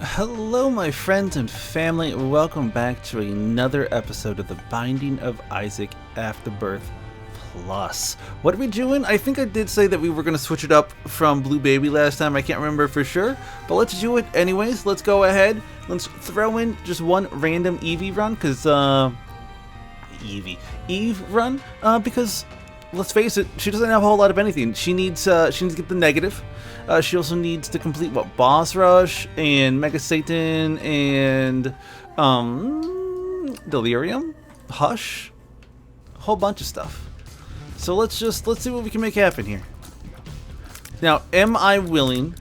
Hello, my friends and family. Welcome back to another episode of The Binding of Isaac Afterbirth Plus. What are we doing? I think I did say that we were going to switch it up from Blue Baby last time. I can't remember for sure, but let's do it anyways. Let's go ahead. Let's throw in just one random Eevee run, because, Eve run, because let's face it, she doesn't have a whole lot of anything. She needs to get the negative. She also needs to complete Boss Rush and Mega Satan and Delirium, Hush, a whole bunch of stuff. So let's see what we can make happen here. Now, am I willing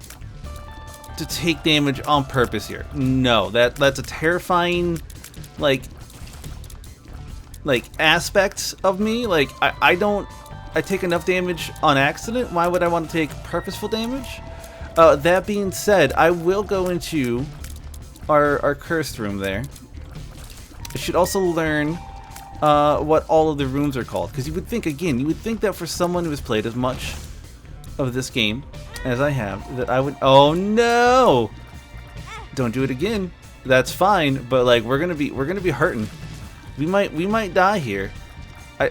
to take damage on purpose here? No, that's a terrifying like aspect of me. Like I take enough damage on accident. Why would I want to take purposeful damage? That being said, I will go into our cursed room there. I should also learn what all of the rooms are called. Because you would think that for someone who has played as much of this game as I have, that I would... Oh no! Don't do it again. That's fine, but like we're gonna be hurting. We might die here.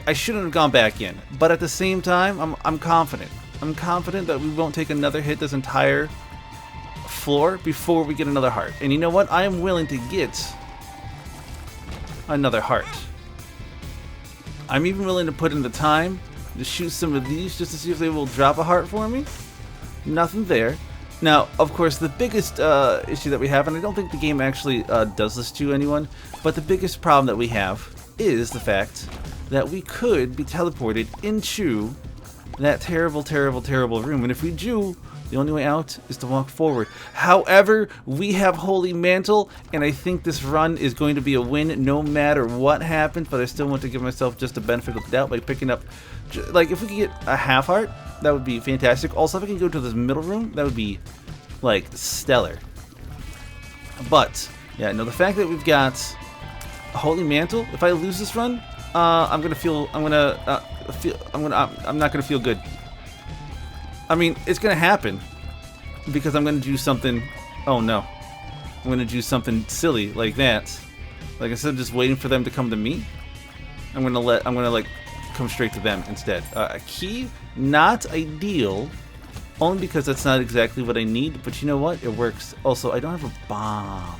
I shouldn't have gone back in, but at the same time, I'm confident. I'm confident that we won't take another hit this entire floor before we get another heart. And you know what? I am willing to get another heart. I'm even willing to put in the time to shoot some of these just to see if they will drop a heart for me. Nothing there. Now, of course, the biggest issue that we have, and I don't think the game actually does this to anyone, but the biggest problem that we have is the fact that we could be teleported into that terrible, terrible, terrible room. And if we do, the only way out is to walk forward. However, we have Holy Mantle, and I think this run is going to be a win no matter what happens, but I still want to give myself just the benefit of the doubt by picking up, like, if we could get a half heart, that would be fantastic. Also, if I can go to this middle room, that would be, like, stellar. But, yeah, no, the fact that we've got a Holy Mantle, if I lose this run, I'm not gonna feel good. I mean, it's gonna happen because I'm gonna do something. Oh no, I'm gonna do something silly like that. Like, instead of just waiting for them to come to me, I'm gonna like come straight to them instead. A key, not ideal, only because that's not exactly what I need. But you know what? It works. Also, I don't have a bomb.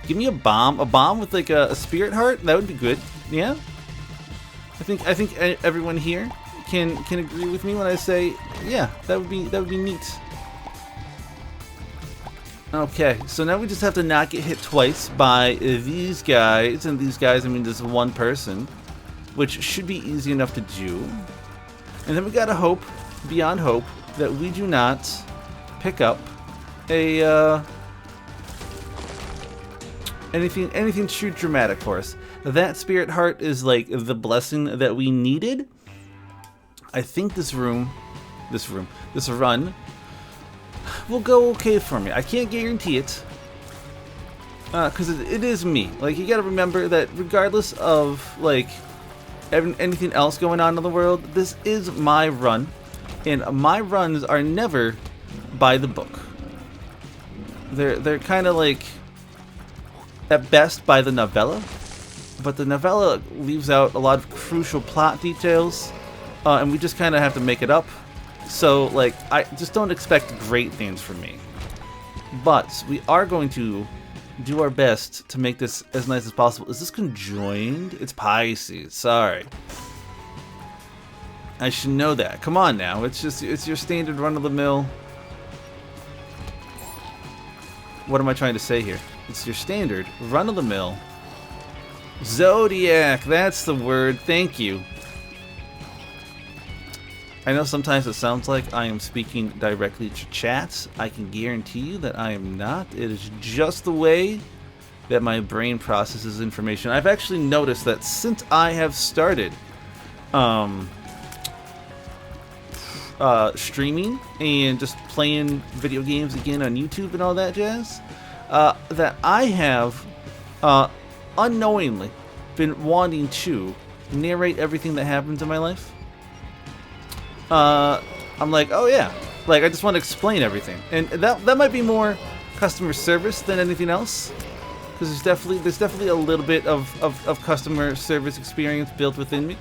Give me a bomb with like a spirit heart. That would be good. Yeah. I think everyone here can agree with me when I say, yeah, that would be neat. Okay, so now we just have to not get hit twice by these guys, and these guys, I mean, there's one person, which should be easy enough to do. And then we gotta hope, beyond hope, that we do not pick up a anything too dramatic for us. That spirit heart is like the blessing that we needed. I think this run will go okay for me. I can't guarantee it, because it is me. Like, you gotta remember that regardless of like anything else going on in the world, this is my run, and my runs are never by the book. They're kind of like, at best, by the novella. But the novella leaves out a lot of crucial plot details, and we just kind of have to make it up. So, like, I just don't expect great things from me. But we are going to do our best to make this as nice as possible. Is this conjoined? It's Pisces. Sorry. I should know that. Come on now. It's your standard run-of-the-mill. What am I trying to say here? It's your standard run-of-the-mill Zodiac, that's the word. Thank you. I know sometimes it sounds like I am speaking directly to chat. I can guarantee you that I am not. It is just the way that my brain processes information. I've actually noticed that since I have started streaming and just playing video games again on YouTube and all that jazz, that I have unknowingly been wanting to narrate everything that happens in my life. I'm like, oh yeah, like I just want to explain everything, and that might be more customer service than anything else. Because there's definitely a little bit of customer service experience built within me.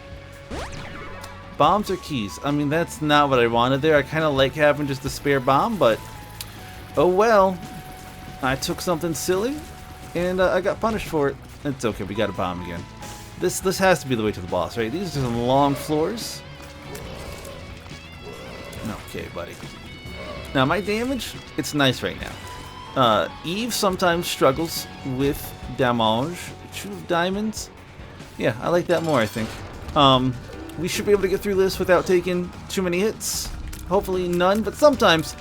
Bombs or keys? I mean, that's not what I wanted there. I kind of like having just a spare bomb, but oh well. I took something silly, and I got punished for it. It's okay, we got a bomb again. This has to be the way to the boss, right? These are some long floors. Okay, buddy. Now, my damage, it's nice right now. Eve sometimes struggles with damage. True Diamonds? Yeah, I like that more, I think. We should be able to get through this without taking too many hits. Hopefully none, but sometimes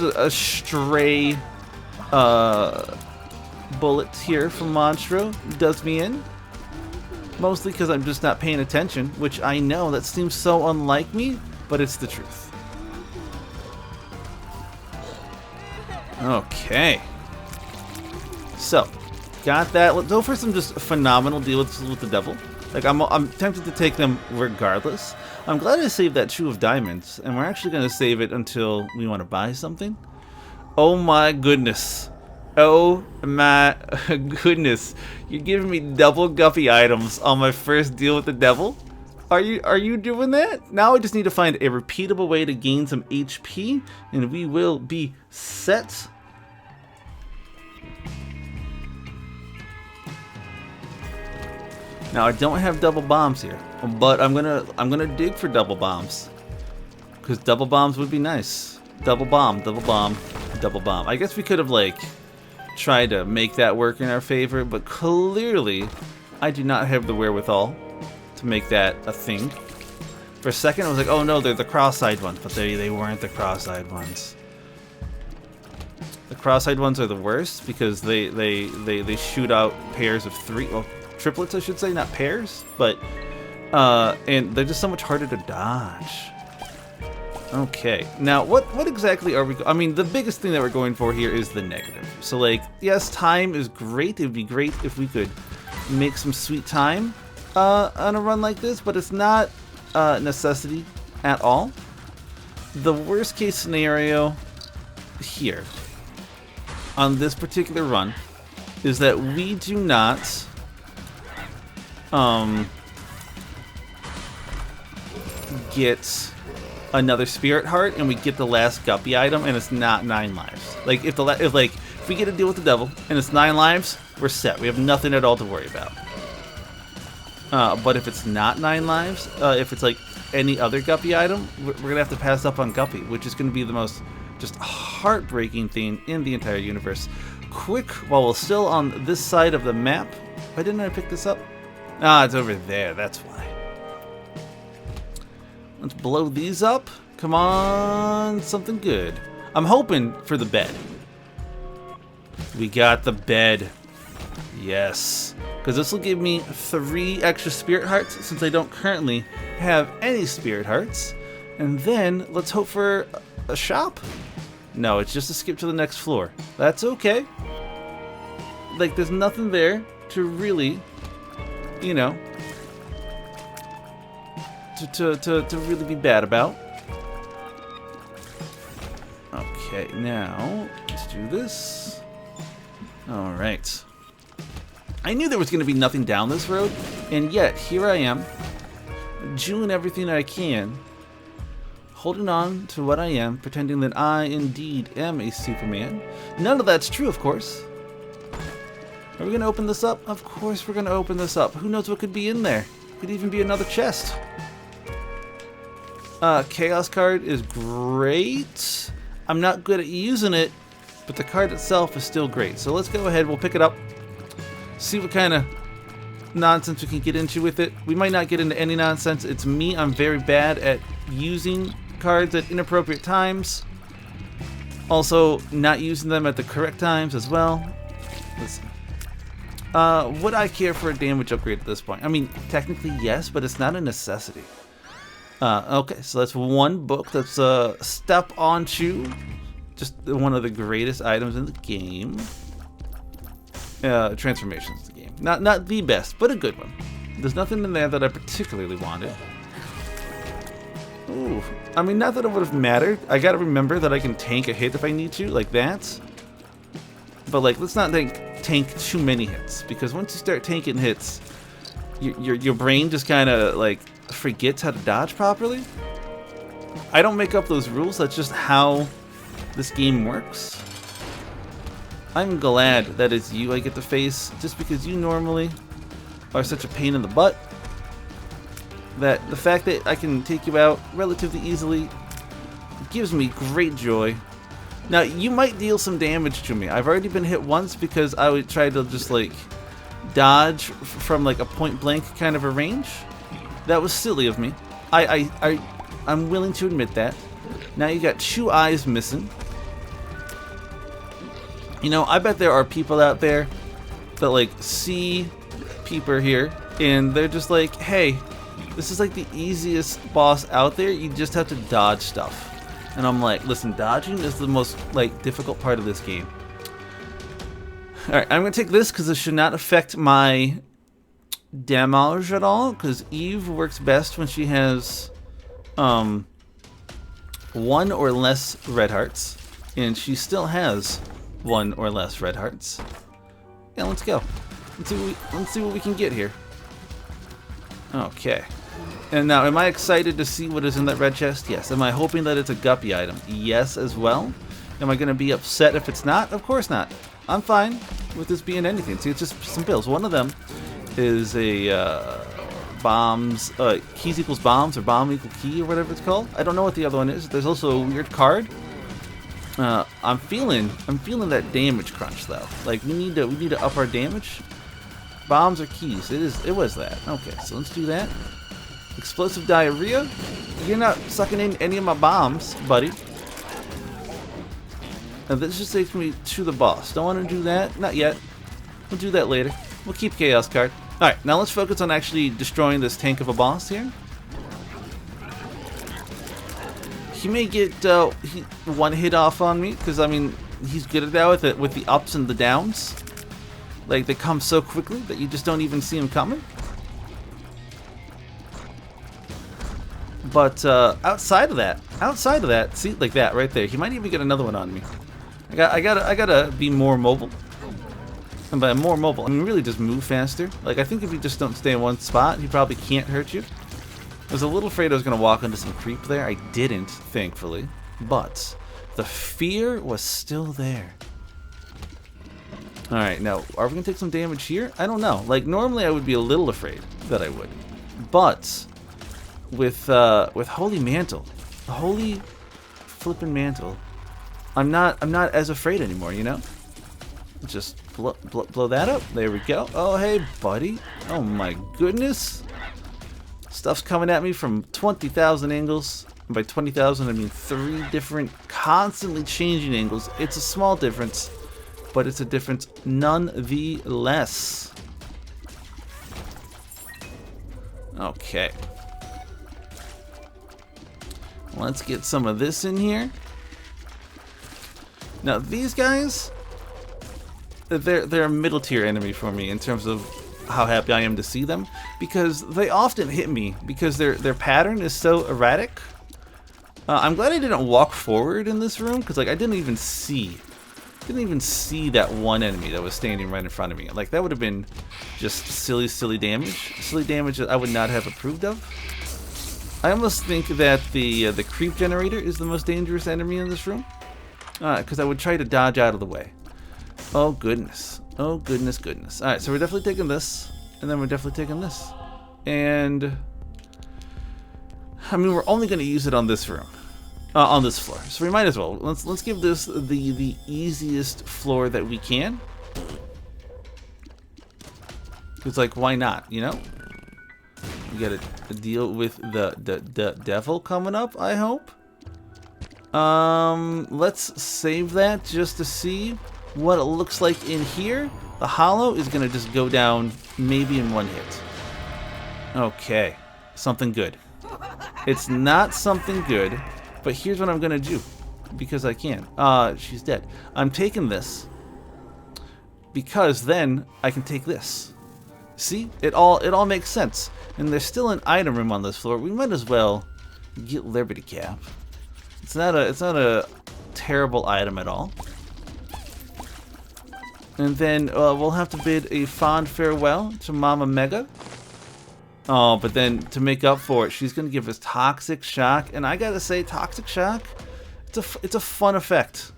a stray bullet here from Monstro does me in. Mostly because I'm just not paying attention, which I know that seems so unlike me, but it's the truth. Okay. So, got that. Let's go for some just phenomenal deals with the devil. Like, I'm tempted to take them regardless. I'm glad I saved that Chew of Diamonds, and we're actually going to save it until we want to buy something. Oh my goodness. Oh my goodness. You're giving me double guppy items on my first deal with the devil? Are you doing that? Now I just need to find a repeatable way to gain some HP, and we will be set. Now I don't have double bombs here, but I'm gonna dig for double bombs, because double bombs would be nice. Double bomb, double bomb, double bomb. I guess we could have like tried to make that work in our favor, but clearly I do not have the wherewithal to make that a thing. For a second I was like, oh no, they're the cross-eyed ones, but they weren't the cross-eyed ones. The cross-eyed ones are the worst because they shoot out pairs of three, well, triplets I should say, not pairs, but and they're just so much harder to dodge. Okay, now what exactly are we? I mean, the biggest thing that we're going for here is the negative. So like, yes, time is great. It would be great if we could make some sweet time on a run like this, but it's not a necessity at all. The worst case scenario here on this particular run is that we do not get another spirit heart, and we get the last guppy item, and it's not 9 lives. Like if we get a deal with the devil and it's 9 lives, we're set. We have nothing at all to worry about. But if it's not 9 lives, if it's like any other guppy item, we're gonna have to pass up on guppy, which is gonna be the most just heartbreaking thing in the entire universe. Quick, while we're still on this side of the map, why didn't I pick this up? Ah, it's over there. That's why. Let's blow these up. Come on, something good. I'm hoping for the bed. We got the bed. Yes. Because this will give me 3 extra spirit hearts since I don't currently have any spirit hearts. And then let's hope for a shop. No, it's just a skip to the next floor. That's okay. Like, there's nothing there to really, you know, to really be bad about. Okay, now let's do this. All right. I knew there was going to be nothing down this road, and yet here I am, doing everything I can, holding on to what I am, pretending that I indeed am a Superman. None of that's true, of course. Are we going to open this up? Of course we're going to open this up. Who knows what could be in there? Could even be another chest. Chaos card is great. I'm not good at using it, but the card itself is still great. So let's go ahead, we'll pick it up. See what kind of nonsense we can get into with it. We might not get into any nonsense. It's me. I'm very bad at using cards at inappropriate times. Also, not using them at the correct times as well. Let's see. Would I care for a damage upgrade at this point? I mean, technically yes, but it's not a necessity. Okay, so that's 1 book. That's Step On Chew. Just one of the greatest items in the game. Transformations in the game. Not the best, but a good one. There's nothing in there that I particularly wanted. Ooh, I mean, not that it would have mattered. I gotta remember that I can tank a hit if I need to, like that. but like, let's not tank too many hits, because once you start tanking hits, your brain just kind of like forgets how to dodge properly. I don't make up those rules. That's just how this game works. I'm glad that it's you I get to face, just because you normally are such a pain in the butt, that the fact that I can take you out relatively easily gives me great joy. Now, you might deal some damage to me. I've already been hit once because I would try to just like dodge from like a point blank kind of a range. That was silly of me. I'm willing to admit that. Now you got 2 eyes missing. You know, I bet there are people out there that like see Peeper here and they're just like, hey, this is like the easiest boss out there. You just have to dodge stuff. And I'm like, listen, dodging is the most like difficult part of this game. Alright, I'm gonna take this because this should not affect my damage at all, because Eve works best when she has 1 or less red hearts, and she still has 1 or less red hearts. Yeah, let's go. Let's see what we can get here. Okay. And now, am I excited to see what is in that red chest? Yes. Am I hoping that it's a guppy item? Yes, as well. Am I going to be upset if it's not? Of course not. I'm fine with this being anything. See, it's just some pills. One of them is a bombs, keys equals bombs, or bomb equal key, or whatever it's called. I don't know what the other one is. There's also a weird card. I'm feeling that damage crunch though. Like we need to up our damage. Bombs or keys? It was that. Okay, so let's do that. Explosive diarrhea? You're not sucking in any of my bombs, buddy. Now this just takes me to the boss. Don't want to do that? Not yet. We'll do that later. We'll keep Chaos card. Alright, now let's focus on actually destroying this tank of a boss here. He may get 1 hit off on me, because I mean, he's good at that with the ups and the downs. Like, they come so quickly that you just don't even see him coming. But outside of that, see, like that right there, he might even get another one on me. I gotta be more mobile. And by more mobile, I mean really just move faster. Like, I think if you just don't stay in one spot, he probably can't hurt you. I was a little afraid I was gonna walk into some creep there. I didn't, thankfully. But the fear was still there. Alright, now, are we gonna take some damage here? I don't know. Like, normally I would be a little afraid that I would. But with Holy Mantle, the Holy flippin' Mantle, I'm not as afraid anymore, you know? Just blow that up. There we go. Oh, hey, buddy. Oh my goodness. Stuff's coming at me from 20,000 angles. And by 20,000, I mean 3 different, constantly changing angles. It's a small difference, but it's a difference nonetheless. Okay. Let's get some of this in here. Now, these guys, they're a middle tier enemy for me in terms of how happy I am to see them, because they often hit me because their pattern is so erratic. I'm glad I didn't walk forward in this room, because like I didn't even see that one enemy that was standing right in front of me. Like, that would have been just silly damage that I would not have approved of. I almost think that the creep generator is the most dangerous enemy in this room, because I would try to dodge out of the way. Oh goodness. Oh goodness. Alright, so we're definitely taking this, and then we're definitely taking this. And I mean, we're only going to use it on this room, on this floor. So we might as well. Let's give this the easiest floor that we can. It's like, why not, you know? We gotta deal with the devil coming up, I hope. Let's save that just to see what it looks like in here. The hollow is gonna just go down maybe in 1 hit. Okay, something good. It's not something good, but here's what I'm gonna do, because I can. She's dead. I'm taking this because then I can take this. See, it all makes sense. And there's still an item room on this floor. We might as well get Liberty Cap. It's not a terrible item at all. And then we'll have to bid a fond farewell to Mama Mega. Oh, but then to make up for it, she's gonna give us Toxic Shock, and I gotta say, Toxic Shock, it's a fun effect.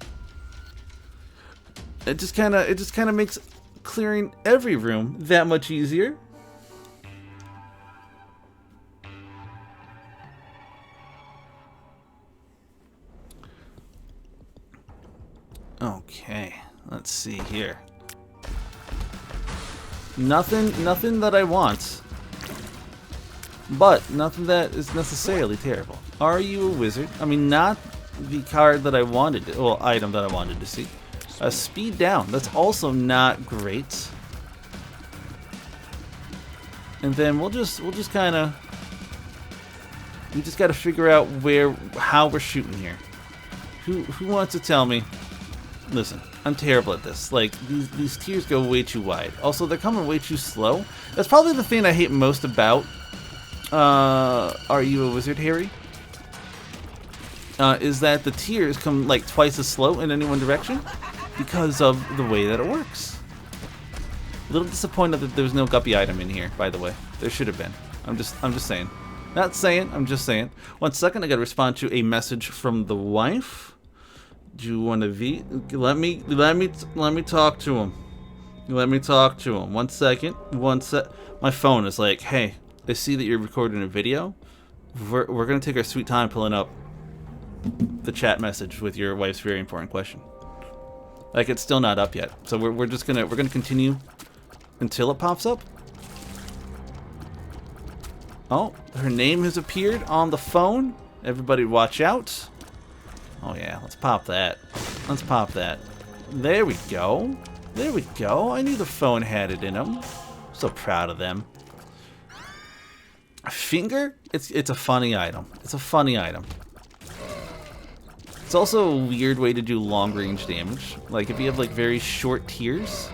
It just kind of makes clearing every room that much easier. Okay, let's see here. Nothing that I want. But nothing that is necessarily terrible. Are you a wizard? I mean, not the card that I wanted, well, item that I wanted to see. Speed down. That's also not great. And then we just kind of, we just got to figure out how we're shooting here. Who wants to tell me? Listen, I'm terrible at this. Like, these tiers go way too wide. Also, they're coming way too slow. That's probably the thing I hate most about Are You a Wizard, Harry? Is that the tiers come like twice as slow in any one direction because of the way that it works. A little disappointed that there's no guppy item in here, by the way. There should have been. I'm just saying. Not saying, I'm just saying. 1 second, I gotta respond to a message from the wife. Do you want to let me talk to him. Let me talk to him. 1 second. My phone is like, hey, I see that you're recording a video. We're gonna take our sweet time pulling up the chat message with your wife's very important question. Like, it's still not up yet, so we're gonna continue until it pops up. Oh, her name has appeared on the phone. Everybody, watch out! Oh yeah, let's pop that. Let's pop that. There we go. There we go. I knew the phone had it in them. So proud of them. A finger? It's a funny item. It's a funny item. It's also a weird way to do long range damage. Like if you have like very short tiers.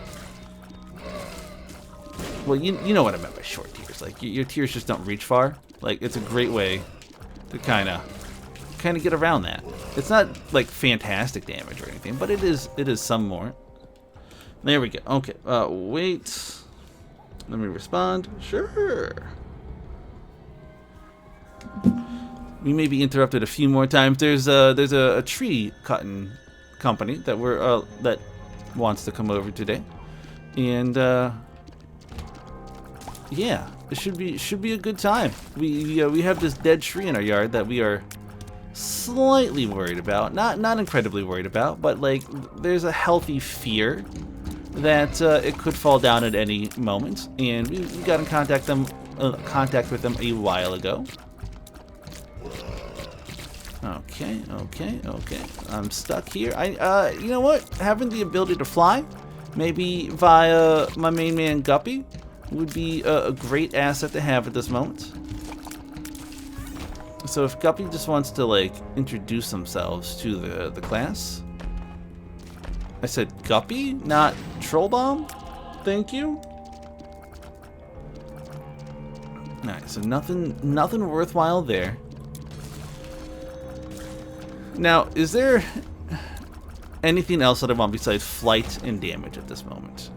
Well, you know what I meant by short tiers. Like your tiers just don't reach far. Like it's a great way to kind of get around that. It's not like fantastic damage or anything, but it is some more. There we go. Okay. Wait. Let me respond. Sure. We may be interrupted a few more times. There's a tree cutting company that that wants to come over today, and yeah, it should be a good time. We have this dead tree in our yard that we are slightly worried about, not incredibly worried about, but like there's a healthy fear that it could fall down at any moment, and we got in contact with them a while ago. Okay. I'm stuck here. You know what? Having the ability to fly, maybe via my main man Guppy, would be a great asset to have at this moment. So if Guppy just wants to like introduce themselves to the class. I said Guppy, not Troll Bomb. Thank you. Alright, so nothing worthwhile there. Now, is there anything else that I want besides flight and damage at this moment?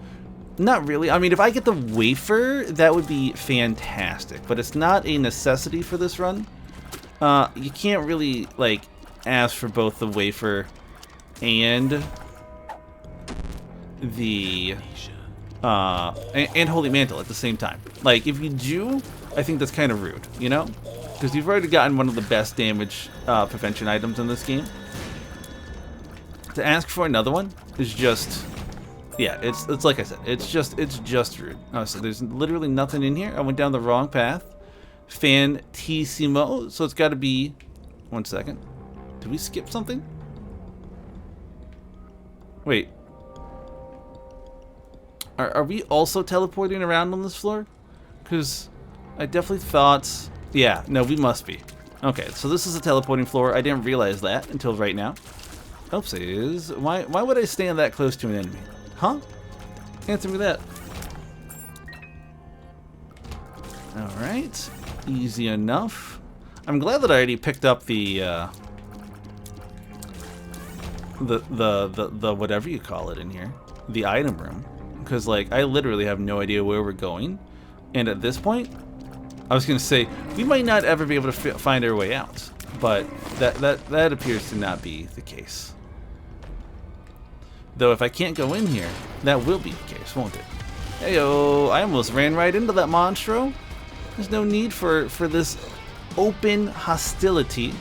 Not really. I mean, if I get the wafer, that would be fantastic, but it's not a necessity for this run. You can't really like ask for both the wafer and the and Holy Mantle at the same time. Like, if you do, I think that's kind of rude, you know? Because you've already gotten one of the best damage prevention items in this game. To ask for another one is just, yeah, it's like I said, it's just rude. Oh, so there's literally nothing in here. I went down the wrong path. Fantissimo. So it's got to be. 1 second. Did we skip something? Wait. Are we also teleporting around on this floor? Because I definitely thought. Yeah, no, we must be. Okay, so this is a teleporting floor. I didn't realize that until right now. Oopsies. Why would I stand that close to an enemy? Huh? Answer me that. Alright. Easy enough. I'm glad that I already picked up the the whatever you call it in here, the item room, because like I literally have no idea where we're going, and at this point, I was gonna say we might not ever be able to find our way out, but that appears to not be the case. Though if I can't go in here, that will be the case, won't it? Heyo, I almost ran right into that monstro. There's no need for this open hostility.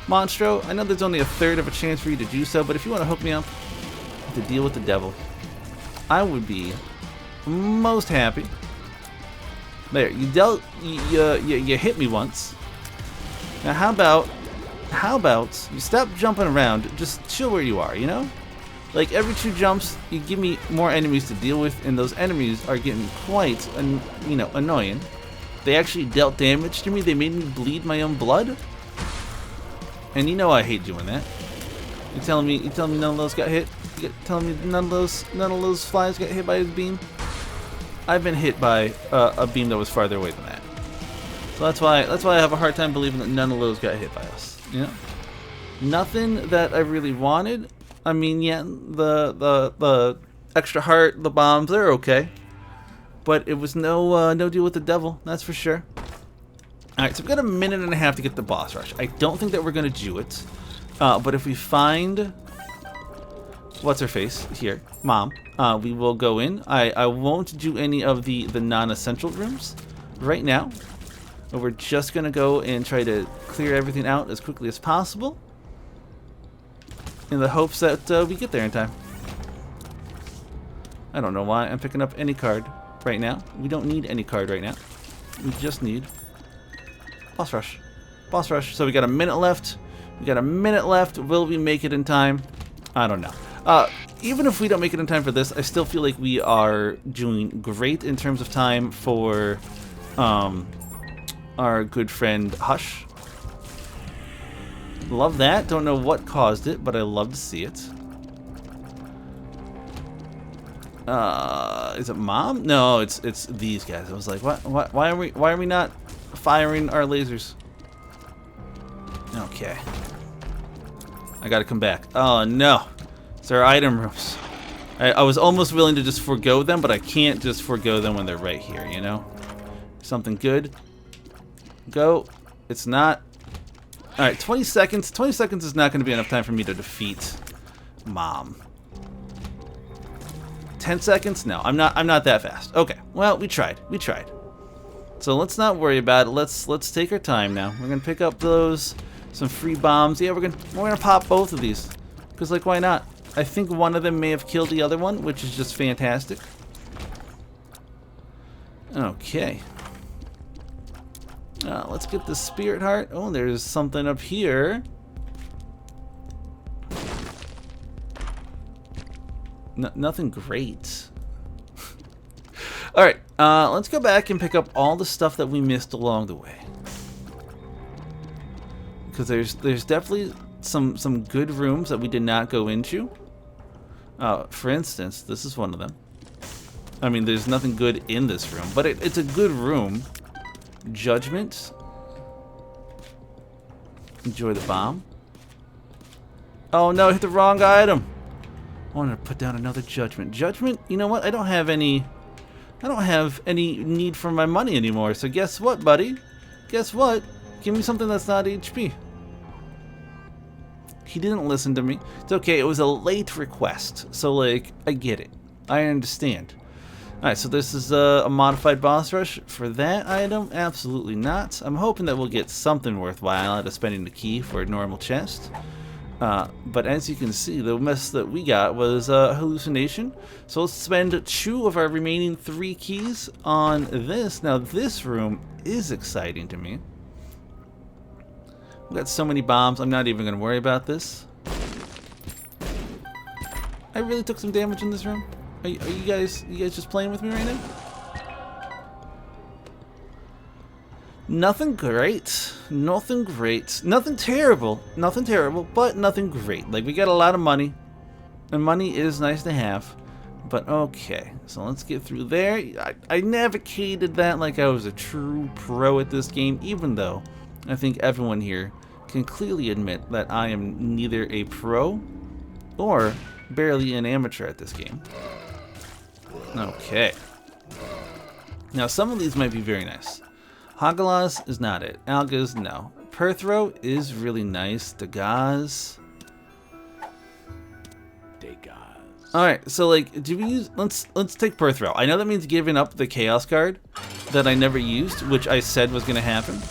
Monstro, I know there's only a third of a chance for you to do so, but if you want to hook me up to deal with the devil, I would be most happy. There, you hit me once. Now how about you stop jumping around, just chill where you are, you know? Like every 2 jumps, you give me more enemies to deal with, and those enemies are getting quite, annoying. They actually dealt damage to me. They made me bleed my own blood. And you know I hate doing that. You telling me none of those got hit? You telling me none of those flies got hit by his beam? I've been hit by a beam that was farther away than that. So that's why I have a hard time believing that none of those got hit by us. You know, nothing that I really wanted. I mean, yeah, the extra heart, the bombs, they're okay, but it was no deal with the devil. That's for sure. All right, so we've got a minute and a half to get the boss rush. I don't think that we're gonna do it, but if we find what's her face here, Mom, we will go in. I won't do any of the non-essential rooms right now. But we're just gonna go and try to clear everything out as quickly as possible, in the hopes that we get there in time. I don't know why I'm picking up any card right now. We don't need any card right now. We just need boss rush. Boss rush. So we got a minute left. Will we make it in time? I don't know. Even if we don't make it in time for this, I still feel like we are doing great in terms of time for our good friend Hush. Love that. Don't know what caused it, but I love to see it. Is it Mom? No, it's these guys. I was like, what? Why are we not firing our lasers? Okay. I gotta come back. Oh no, it's our item rooms. I was almost willing to just forego them, but I can't just forego them when they're right here. You know, something good. Go. It's not. All right, 20 seconds. 20 seconds is not going to be enough time for me to defeat Mom. 10 seconds? No, I'm not that fast. Okay. Well, we tried. So let's not worry about it. Let's take our time now. We're going to pick up some free bombs. Yeah, we're going to pop both of these, cuz like why not? I think one of them may have killed the other one, which is just fantastic. Okay. Let's get the spirit heart. Oh, there's something up here. Nothing great. Alright, let's go back and pick up all the stuff that we missed along the way. Because there's definitely some good rooms that we did not go into. For instance, this is one of them. I mean, there's nothing good in this room, but it's a good room. Judgment. Enjoy the bomb. Oh no, I hit the wrong item. I wanted to put down another judgment. Judgment, you know what? I don't have any need for my money anymore. So guess what, buddy? Guess what? Give me something that's not HP. He didn't listen to me. It's okay, it was a late request. So like, I get it. I understand. Alright, so this is a modified boss rush. For that item, absolutely not. I'm hoping that we'll get something worthwhile out of spending the key for a normal chest. But as you can see, the mess that we got was a hallucination. So let's spend 2 of our remaining 3 keys on this. Now this room is exciting to me. We've got so many bombs, I'm not even going to worry about this. I really took some damage in this room. Are you guys just playing with me right now? Nothing great. Nothing great. Nothing terrible. Nothing terrible, but nothing great. Like, we got a lot of money. And money is nice to have. But okay. So let's get through there. I navigated that like I was a true pro at this game, even though I think everyone here can clearly admit that I am neither a pro or barely an amateur at this game. Okay. Now, some of these might be very nice. Hagalas is not it. Algas, no. Perthro is really nice. Dagaz. Alright, so like, do we use, let's take Perthro. I know that means giving up the Chaos card that I never used, which I said was going to happen.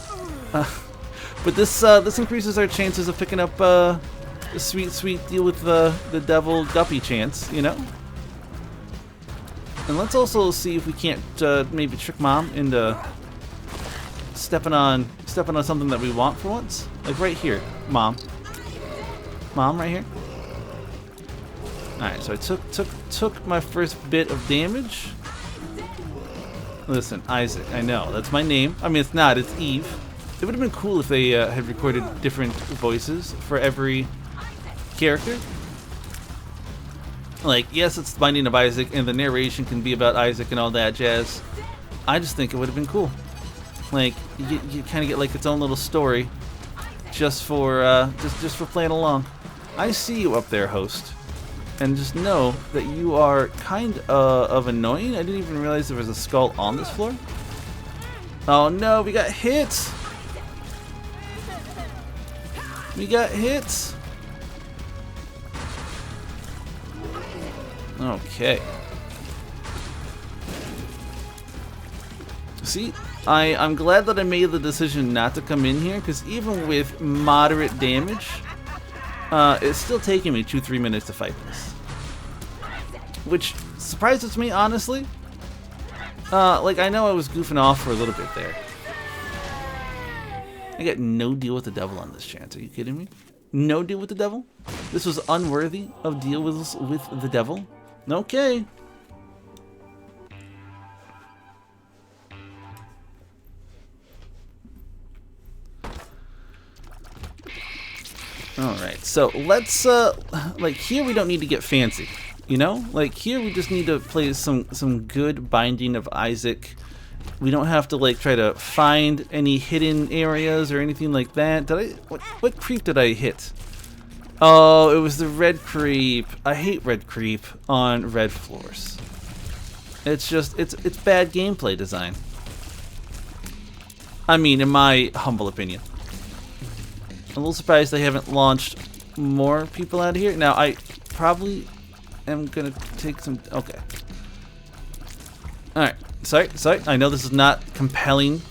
But this increases our chances of picking up a sweet deal with the Devil Guppy chance, you know? And let's also see if we can't maybe trick Mom into stepping on something that we want for once. Like right here, Mom. Mom, right here. Alright, so I took my first bit of damage. Listen, Isaac, I know, that's my name. I mean, it's not, it's Eve. It would have been cool if they had recorded different voices for every character. Like, yes, it's the Binding of Isaac, and the narration can be about Isaac and all that jazz. I just think it would have been cool. Like, you kind of get like its own little story, just for playing along. I see you up there, host. And just know that you are kind of annoying. I didn't even realize there was a skull on this floor. Oh no, we got hit! We got hit! Okay. See, I'm glad that I made the decision not to come in here, because even with moderate damage, it's still taking me 2-3 minutes to fight this. Which surprises me, honestly. Like, I know I was goofing off for a little bit there. I got no deal with the devil on this chance. Are you kidding me? No deal with the devil? This was unworthy of deal with the devil? Okay. Alright, so let's, like, here we don't need to get fancy, you know? Like, here we just need to play some good Binding of Isaac. We don't have to, like, try to find any hidden areas or anything like that. What creep did I hit? Oh, it was the red creep. I hate red creep on red floors. It's just, it's bad gameplay design. I mean, in my humble opinion. I'm a little surprised they haven't launched more people out of here. Now, I probably am going to take some... Okay. Alright. Sorry. I know this is not compelling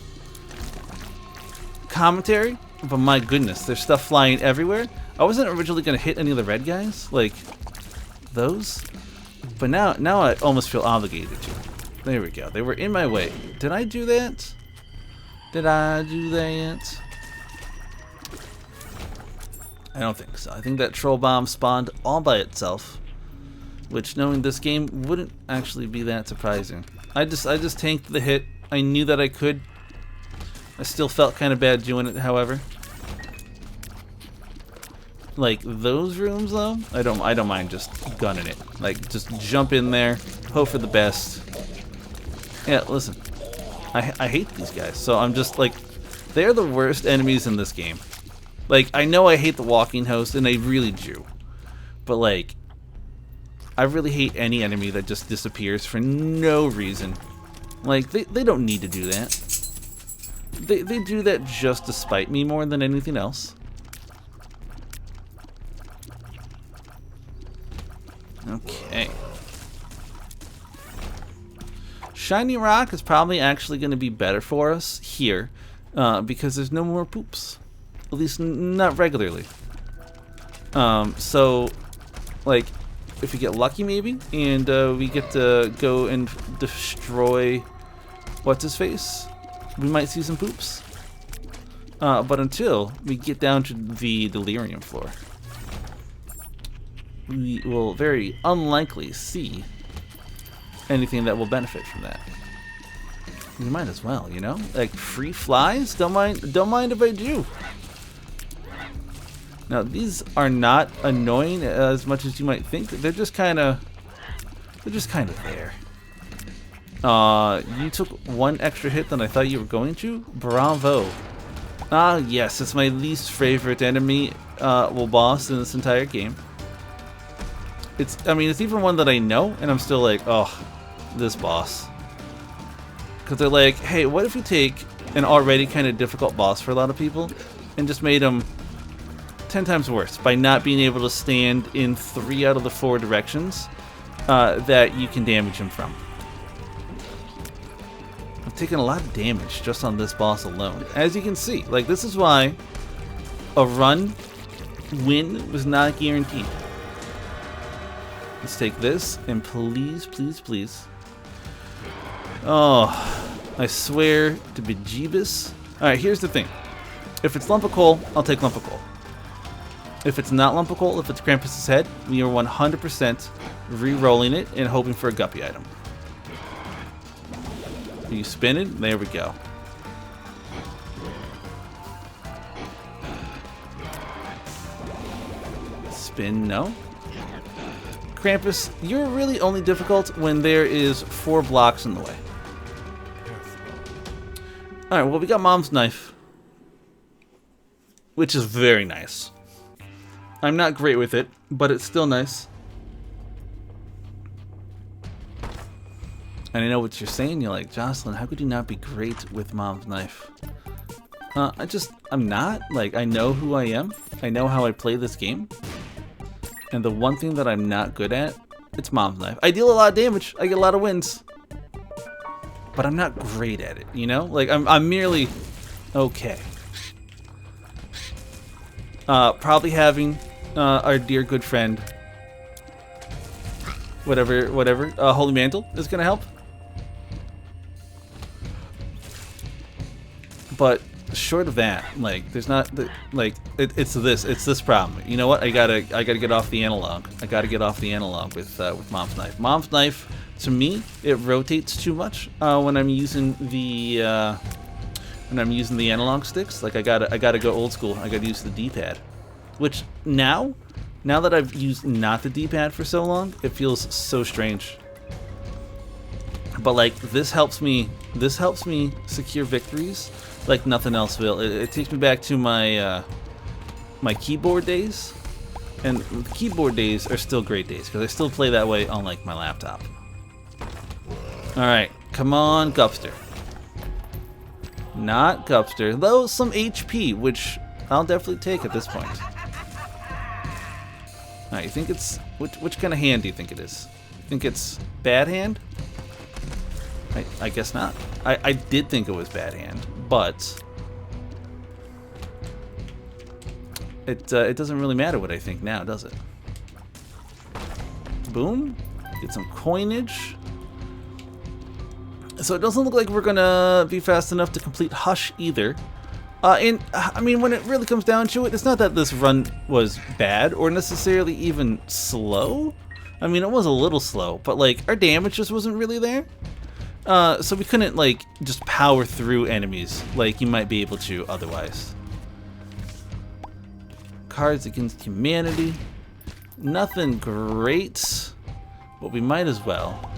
commentary, but my goodness, there's stuff flying everywhere. I wasn't originally going to hit any of the red guys, like those. But now I almost feel obligated to. There we go. They were in my way. Did I do that? Did I do that? I don't think so. I think that troll bomb spawned all by itself, which, knowing this game, wouldn't actually be that surprising. I just tanked the hit. I knew that I could. I still felt kind of bad doing it, however. Like those rooms, though, I don't mind just gunning it. Like, just jump in there, hope for the best. Yeah, listen, I hate these guys, so I'm just like, they're the worst enemies in this game. Like, I know I hate the walking host, and I really do. But, like, I really hate any enemy that just disappears for no reason. Like, they don't need to do that. They do that just to spite me more than anything else. Okay. Shiny Rock is probably actually going to be better for us here, because there's no more poops. At least not regularly. So, like, if we get lucky maybe, and we get to go and destroy what's-his-face, we might see some poops. But until we get down to the delirium floor, we will very unlikely see anything that will benefit from that. We might as well, you know? Like, free flies? Don't mind if I do. Now, these are not annoying as much as you might think. They're just kind of there. You took one extra hit than I thought you were going to? Bravo. Ah, yes, it's my least favorite enemy, boss in this entire game. I mean, it's even one that I know, and I'm still like, oh, this boss. Because they're like, hey, what if you take an already kind of difficult boss for a lot of people and just made him 10 times worse by not being able to stand in 3 out of the 4 directions that you can damage him from. I've taken a lot of damage just on this boss alone. As you can see, like, this is why a run win was not guaranteed. Let's take this, and please, please, please. Oh, I swear to bejeebus. Alright, here's the thing. If it's lump of coal, I'll take lump of coal. If it's not lump of coal, if it's Krampus's head, we are 100% re-rolling it and hoping for a guppy item. Are you spinning? There we go. Spin, no. Krampus, you're really only difficult when there is 4 blocks in the way. Alright, well, we got Mom's knife, which is very nice. I'm not great with it, but it's still nice. And I know what you're saying. You're like, Jocelyn, how could you not be great with Mom's knife? I'm not. Like, I know who I am. I know how I play this game. And the one thing that I'm not good at, it's Mom's knife. I deal a lot of damage. I get a lot of wins. But I'm not great at it, you know? Like, I'm merely okay. Probably having our dear good friend, whatever, Holy Mantle is gonna help. But short of that, like, there's not like it's this problem. You know what? I gotta get off the analog. I gotta get off the analog with Mom's knife. Mom's knife, to me, it rotates too much when I'm using the analog sticks. Like, I gotta go old school. I gotta use the D-pad, which now that I've used not the D-pad for so long, it feels so strange. But like, this helps me secure victories like nothing else will. It takes me back to my my keyboard days, and the keyboard days are still great days because I still play that way on like my laptop. All right, come on, Gupster. Not Gupster, though some HP, which I'll definitely take at this point. All right, you think it's which kind of hand do you think it is? You think it's bad hand? I guess not. I did think it was bad hand, but it doesn't really matter what I think now, does it? Boom. Get some coinage. So it doesn't look like we're gonna be fast enough to complete Hush either. And I mean, when it really comes down to it, it's not that this run was bad or necessarily even slow. I mean, it was a little slow, but like, our damage just wasn't really there. So we couldn't like just power through enemies like you might be able to otherwise. Cards Against Humanity. Nothing great, but we might as well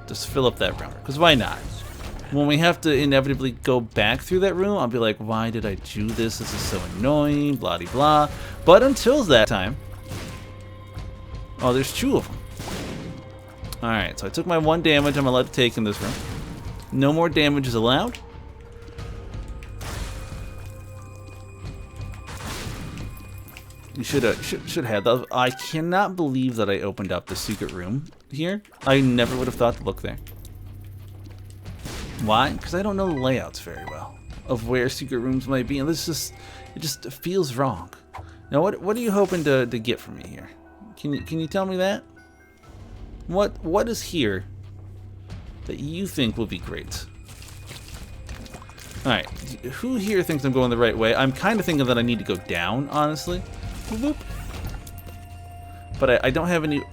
just fill up that room, because why not? When we have to inevitably go back through that room, I'll be like, why did I do this? This is so annoying, blah de blah. But until that time, oh, there's 2 of them. Alright, so I took my 1 damage I'm allowed to take in this room. No more damage is allowed. You should have those. I cannot believe that I opened up the secret room here. I never would have thought to look there. Why? Because I don't know the layouts very well of where secret rooms might be, and it just feels wrong. Now, what are you hoping to get from me here? Can you tell me that? What is here that you think will be great? All right, who here thinks I'm going the right way? I'm kind of thinking that I need to go down, honestly. Boop. But I don't have any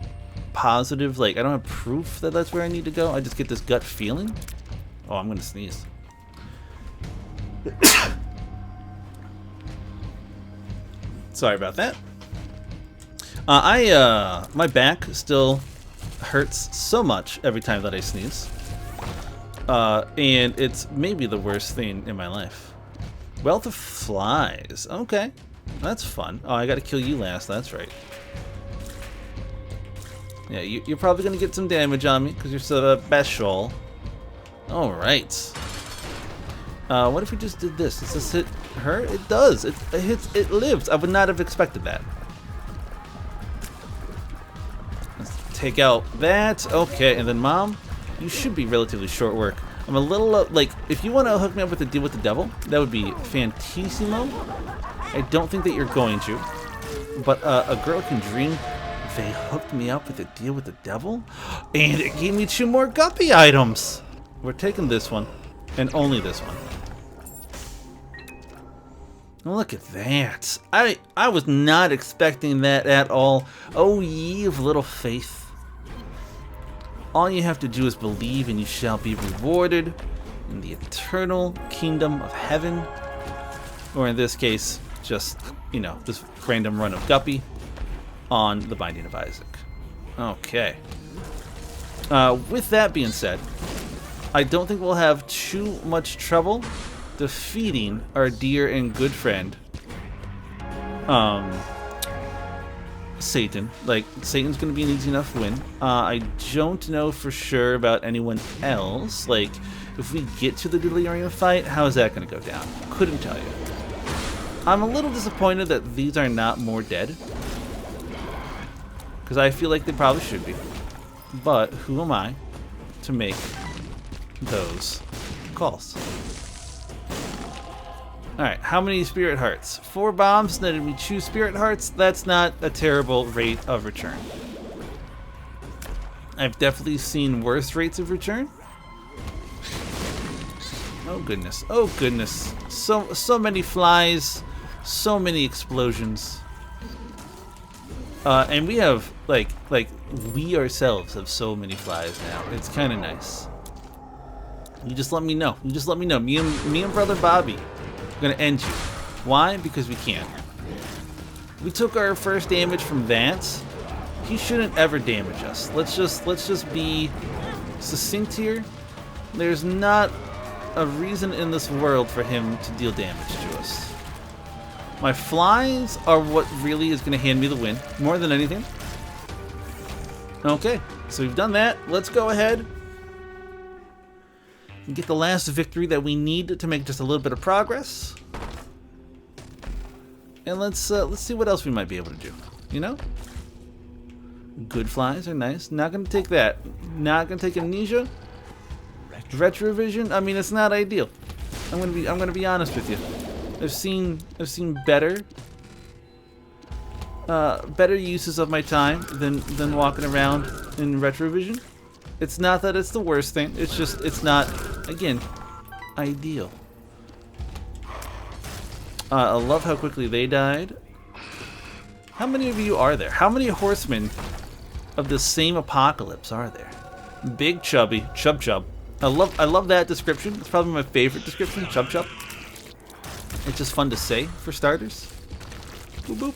positive, like, I don't have proof that that's where I need to go. I just get this gut feeling. Oh, I'm gonna sneeze. Sorry about that. My back still hurts so much every time that I sneeze. And it's maybe the worst thing in my life. Wealth of Flies. Okay. That's fun. Oh, I gotta kill you last. That's right. Yeah, you're probably gonna get some damage on me because you're so special. All right. What if we just did this? Does this hit her? It does. It hits. It lives. I would not have expected that. Let's take out that. Okay, and then Mom, you should be relatively short work. I'm a little like, if you want to hook me up with a deal with the devil, that would be fantissimo. I don't think that you're going to, but a girl can dream. They hooked me up with a deal with the devil, and it gave me 2 more guppy items. We're taking this one, and only this one. Look at that. I was not expecting that at all. Oh, ye of little faith. All you have to do is believe, and you shall be rewarded in the eternal kingdom of heaven. Or in this case, just, you know, this random run of guppy on the Binding of Isaac. Okay. With that being said, I don't think we'll have too much trouble defeating our dear and good friend, Satan. Like, Satan's gonna be an easy enough win. I don't know for sure about anyone else. Like, if we get to the Delirium fight, how is that gonna go down? Couldn't tell you. I'm a little disappointed that these are not more dead, because I feel like they probably should be. But who am I to make those calls? Alright, how many spirit hearts? 4 bombs, then we choose spirit hearts. That's not a terrible rate of return. I've definitely seen worse rates of return. Oh goodness, oh goodness. So many flies, so many explosions. And we have, like we ourselves have so many flies now. It's kind of nice. You just let me know. You just let me know. Me and brother Bobby are gonna end you. Why? Because we can. We took our first damage from Vance. He shouldn't ever damage us. Let's just be succinct here. There's not a reason in this world for him to deal damage to us. My flies are what really is going to hand me the win, more than anything. Okay, so we've done that. Let's go ahead and get the last victory that we need to make just a little bit of progress. And let's see what else we might be able to do. You know, good flies are nice. Not going to take that. Not going to take amnesia. Retrovision. I mean, it's not ideal. I'm gonna be honest with you. I've seen better uses of my time than walking around in retrovision. It's not that it's the worst thing. It's just it's not, again, ideal. I love how quickly they died. How many of you are there? How many horsemen of the same apocalypse are there? Big chubby, chub. I love that description. It's probably my favorite description, chub. It's just fun to say, for starters. Boop boop.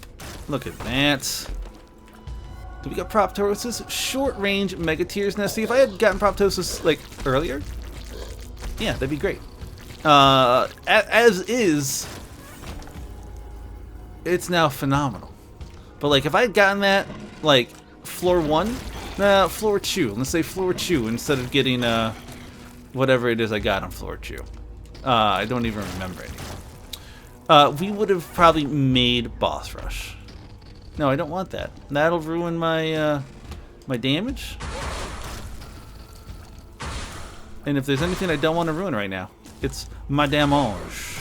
Look at that. We got Proptosis, short range Mega Tears. Now, see, if I had gotten Proptosis like earlier, yeah, that'd be great. As is, it's now phenomenal. But like, if I had gotten that like floor 1, floor 2. Let's say floor 2 instead of getting whatever it is I got on floor 2. I don't even remember anymore. We would have probably made boss rush. No, I don't want that. That'll ruin my my damage. And if there's anything I don't want to ruin right now, it's my damage.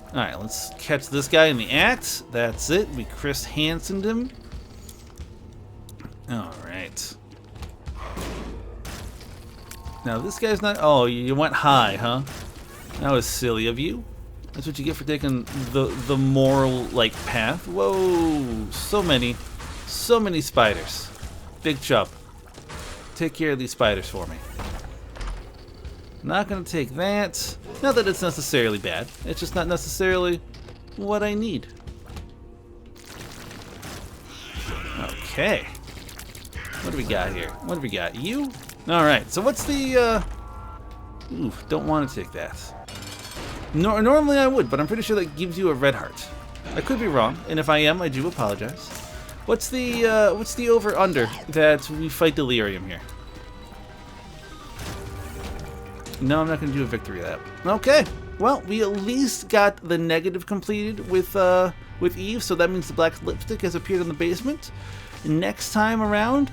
Alright, let's catch this guy in the act. That's it. We Chris Hansened him. Alright. Now this guy's not... Oh, you went high, huh? That was silly of you. That's what you get for taking the moral, like, path. Whoa! So many spiders. Big chub. Take care of these spiders for me. Not gonna take that. Not that it's necessarily bad. It's just not necessarily what I need. Okay. What do we got here? What do we got? You? Alright, so what's the, Ooh, don't want to take that. Normally I would, but I'm pretty sure that gives you a red heart. I could be wrong, and if I am, I do apologize. What's the over under that we fight delirium here? No, I'm not going to do a victory lap. Okay. Well, we at least got the negative completed with Eve, so that means the black lipstick has appeared in the basement. Next time around,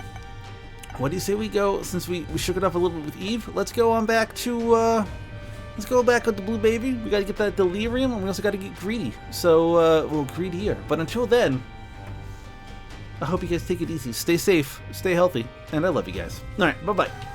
what do you say we go, since we shook it up a little bit with Eve, let's go on back to, let's go back with the blue baby. We got to get that delirium, and we also got to get greedy. So, well, greedier. But until then, I hope you guys take it easy. Stay safe, stay healthy, and I love you guys. All right, bye-bye.